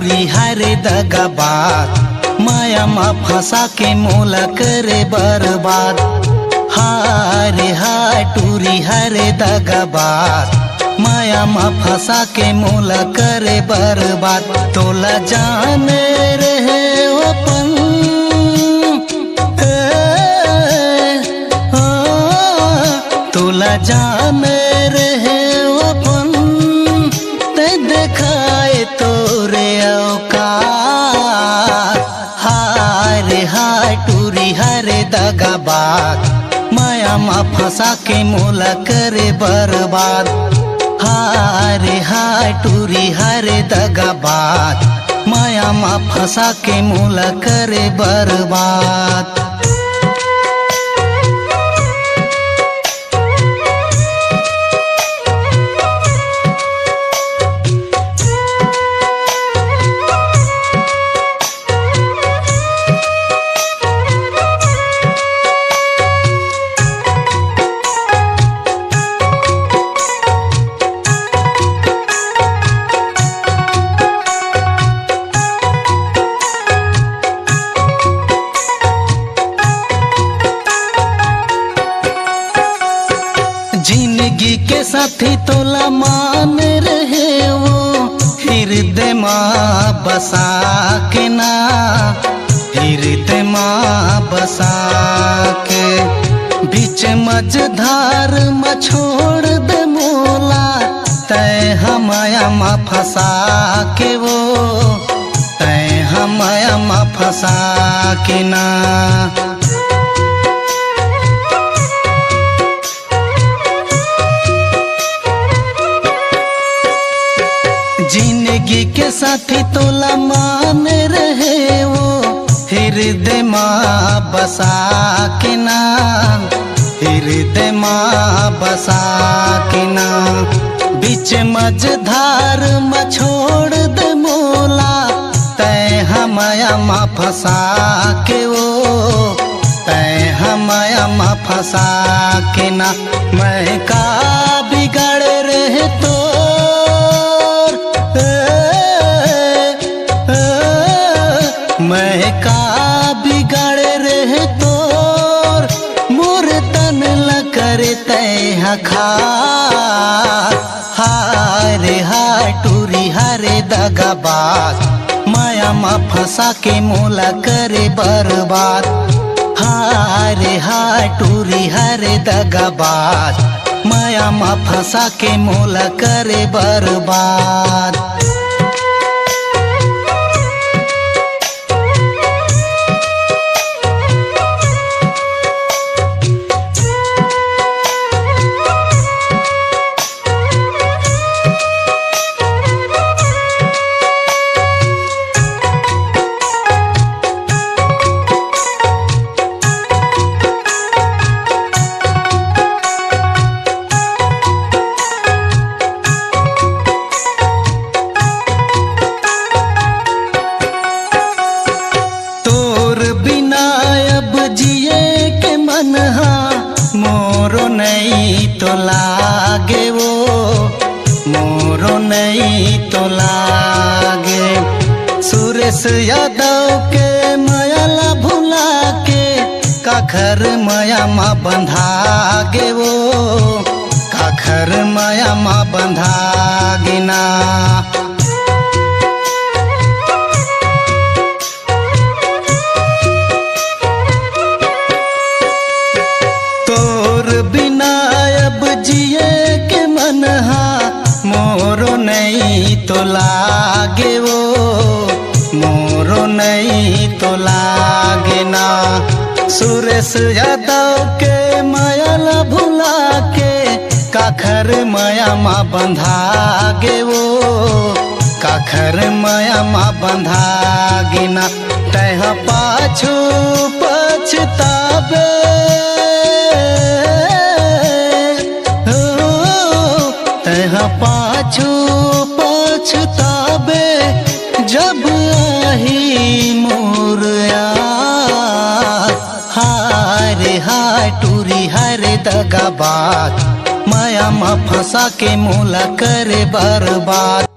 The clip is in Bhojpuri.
टूरी हरे दगाबाज माया मा फंसा के मोला करे बर्बाद। हारे हाय टूरी हरे दगाबाज माया मा फंसा के मोला करे बर्बाद। तोला जाने रहे अपन तोला जाने रहे अपन ते देखाए तोरे औकात। हारे हाय टूरी हरे दगाबाज माया मा फंसा के मोला करे बर्बाद। हारे हाय टूरी हरे दगाबाज माया मा फंसा के मोला करे बर्बाद। जिंदगी के साथी तोला मान रहे वो हृदय माँ बसा के ना हृदय माँ बसा के बीच मझधार में छोड़ दे मोला तय हमाया माँ फंसा के वो तय हमाया माँ फंसा के ना। जिंदगी के साथी तोला मान रहे वो हृदय माँ बसा के ना हृदय माँ बसा के ना बीच मझधार में छोड़ दे मोला तय हमाया माँ फंसा के वो तय हमाया माँ फंसा के ना। मैं का बिगड़ रहे तो मैं का बिगड़ रहे तोर मोर तन ल करे तय खा। हारे हाय टूरी हरे दगाबाज माया मा फंसा के मोला करे बर्बाद। हारे हाय टूरी हरे दगाबाज माया मा फंसा के मोला करे बर्बाद। मोरो नहीं तो लागे वो मोरो नहीं तो लागे सुरेश यादव के मायाला भुला के काखर माया माँ बंधागे वो काखर माया माँ बंधागे ना। बिना अब जिए के मन मोरो नहीं तो लागे वो मोरो नहीं तो लागे ना। सुरेश यादव के मायाला भुला के काखर माया माँ बंधागे वो काखर माया माँ बंधागे ना। तह पाछू पछतावे पाछू पछतावे जब आही मोर याद। हारे हाय टूरी हरे दगाबाज माया मा फंसा के मोला करे बर्बाद।